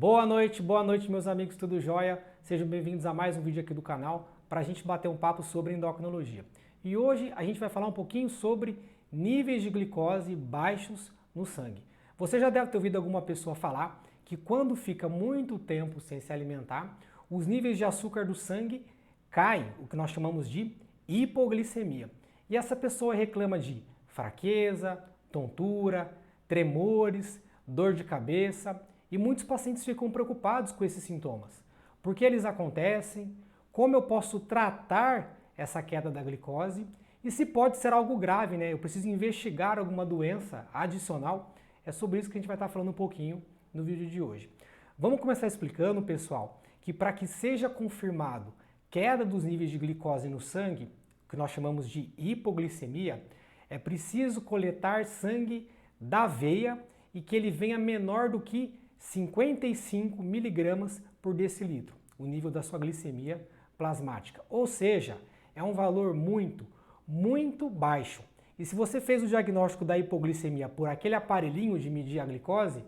Boa noite meus amigos, tudo jóia? Sejam bem-vindos a mais um vídeo aqui do canal para a gente bater um papo sobre endocrinologia. E hoje a gente vai falar um pouquinho sobre níveis de glicose baixos no sangue. Você já deve ter ouvido alguma pessoa falar que quando fica muito tempo sem se alimentar, os níveis de açúcar do sangue caem, o que nós chamamos de hipoglicemia. E essa pessoa reclama de fraqueza, tontura, tremores, dor de cabeça. E muitos pacientes ficam preocupados com esses sintomas. Por que eles acontecem? Como eu posso tratar essa queda da glicose? E se pode ser algo grave, né? Eu preciso investigar alguma doença adicional? É sobre isso que a gente vai estar falando um pouquinho no vídeo de hoje. Vamos começar explicando, pessoal, que para que seja confirmado queda dos níveis de glicose no sangue, que nós chamamos de hipoglicemia, é preciso coletar sangue da veia e que ele venha menor do que 55 miligramas por decilitro, o nível da sua glicemia plasmática. Ou seja, é um valor muito baixo. E se você fez o diagnóstico da hipoglicemia por aquele aparelhinho de medir a glicose,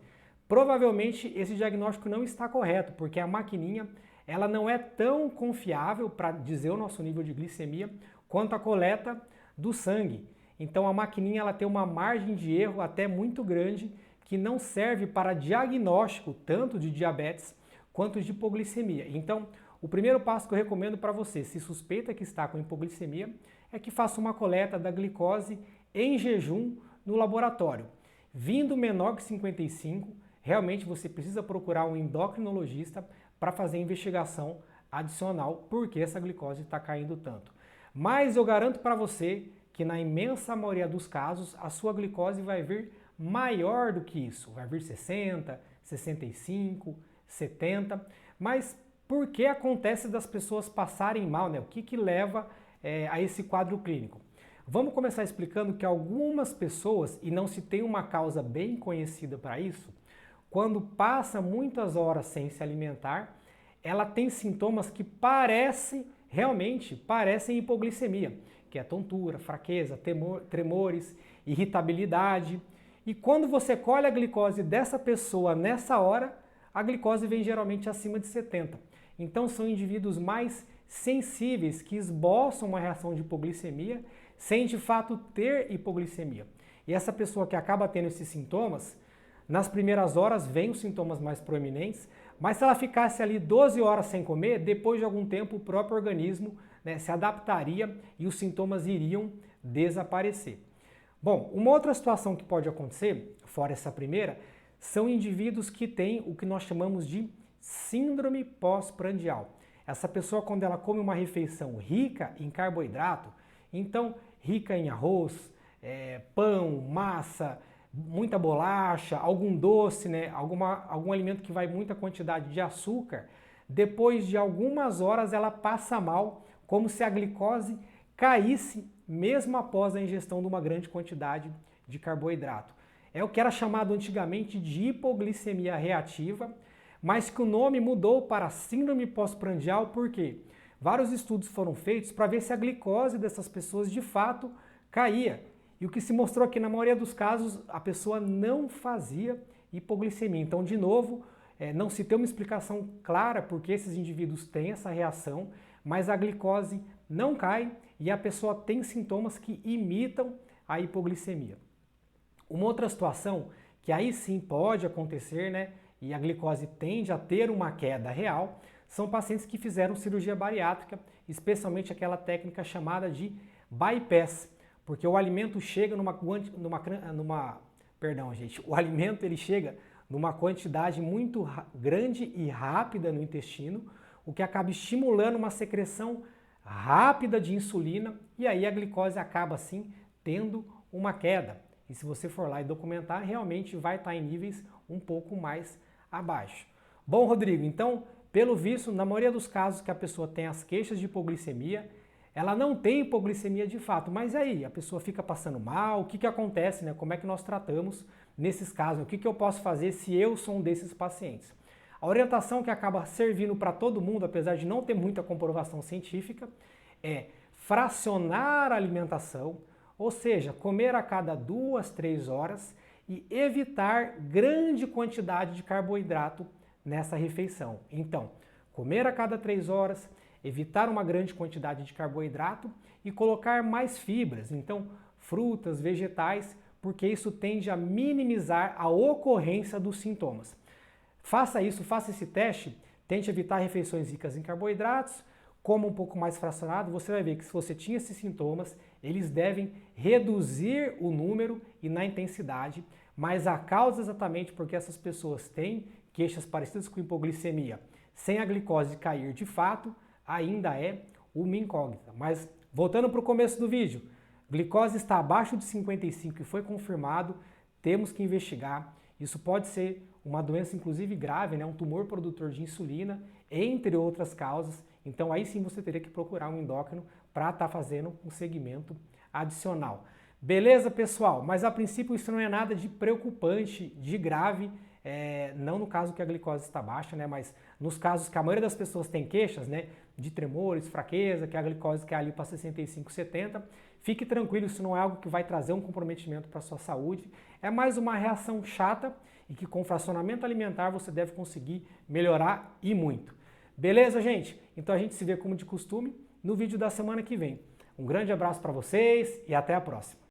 provavelmente esse diagnóstico não está correto, porque a maquininha ela não é tão confiável para dizer o nosso nível de glicemia quanto a coleta do sangue. Então a maquininha ela tem uma margem de erro até muito grande que não serve para diagnóstico tanto de diabetes quanto de hipoglicemia. Então, o primeiro passo que eu recomendo para você, se suspeita que está com hipoglicemia, é que faça uma coleta da glicose em jejum no laboratório. Vindo menor que 55, realmente você precisa procurar um endocrinologista para fazer investigação adicional, porque essa glicose está caindo tanto. Mas eu garanto para você que na imensa maioria dos casos, a sua glicose vai vir maior do que isso, vai vir 60, 65, 70, mas por que acontece das pessoas passarem mal, né? O que leva a esse quadro clínico? Vamos começar explicando que algumas pessoas, e não se tem uma causa bem conhecida para isso, quando passa muitas horas sem se alimentar, ela tem sintomas que realmente parecem hipoglicemia, que é tontura, fraqueza, tremores, irritabilidade. E quando você colhe a glicose dessa pessoa nessa hora, a glicose vem geralmente acima de 70. Então são indivíduos mais sensíveis que esboçam uma reação de hipoglicemia sem de fato ter hipoglicemia. E essa pessoa que acaba tendo esses sintomas, nas primeiras horas vem os sintomas mais proeminentes, mas se ela ficasse ali 12 horas sem comer, depois de algum tempo o próprio organismo, né, se adaptaria e os sintomas iriam desaparecer. Bom, uma outra situação que pode acontecer, fora essa primeira, são indivíduos que têm o que nós chamamos de síndrome pós-prandial. Essa pessoa, quando ela come uma refeição rica em carboidrato, então rica em arroz, pão, massa, muita bolacha, algum doce, né, algum alimento que vai muita quantidade de açúcar, depois de algumas horas ela passa mal, como se a glicose caísse mesmo após a ingestão de uma grande quantidade de carboidrato. É o que era chamado antigamente de hipoglicemia reativa, mas que o nome mudou para síndrome pós-prandial porque vários estudos foram feitos para ver se a glicose dessas pessoas de fato caía. E o que se mostrou é que na maioria dos casos a pessoa não fazia hipoglicemia. Então, de novo, não se tem uma explicação clara porque esses indivíduos têm essa reação, mas a glicose não cai e a pessoa tem sintomas que imitam a hipoglicemia. Uma outra situação que aí sim pode acontecer, né, e a glicose tende a ter uma queda real, são pacientes que fizeram cirurgia bariátrica, especialmente aquela técnica chamada de bypass, porque o alimento chega o alimento ele chega numa quantidade muito grande e rápida no intestino, o que acaba estimulando uma secreção rápida de insulina e aí a glicose acaba assim tendo uma queda. E se você for lá e documentar, realmente vai estar em níveis um pouco mais abaixo. Bom, Rodrigo, então, pelo visto, na maioria dos casos que a pessoa tem as queixas de hipoglicemia, ela não tem hipoglicemia de fato, mas aí a pessoa fica passando mal, o que acontece, né? Como é que nós tratamos nesses casos? O que eu posso fazer se eu sou um desses pacientes? A orientação que acaba servindo para todo mundo, apesar de não ter muita comprovação científica, é fracionar a alimentação, ou seja, comer a cada 2, 3 horas e evitar grande quantidade de carboidrato nessa refeição. Então, comer a cada 3 horas, evitar uma grande quantidade de carboidrato e colocar mais fibras, então frutas, vegetais, porque isso tende a minimizar a ocorrência dos sintomas. Faça isso, faça esse teste, tente evitar refeições ricas em carboidratos, coma um pouco mais fracionado, você vai ver que se você tinha esses sintomas, eles devem reduzir o número e na intensidade, mas a causa exatamente porque essas pessoas têm queixas parecidas com hipoglicemia, sem a glicose cair de fato, ainda é uma incógnita. Mas voltando para o começo do vídeo, glicose está abaixo de 55 e foi confirmado, temos que investigar. Isso pode ser uma doença inclusive grave, né? Um tumor produtor de insulina, entre outras causas. Então aí sim você teria que procurar um endócrino para estar fazendo um segmento adicional. Beleza, pessoal? Mas a princípio isso não é nada de preocupante, de grave, não no caso que a glicose está baixa, né? Mas nos casos que a maioria das pessoas tem queixas, né? De tremores, fraqueza, que a glicose cai ali para 65, 70, fique tranquilo, isso não é algo que vai trazer um comprometimento para a sua saúde, é mais uma reação chata e que com fracionamento alimentar você deve conseguir melhorar e muito. Beleza, gente? Então a gente se vê como de costume no vídeo da semana que vem. Um grande abraço para vocês e até a próxima.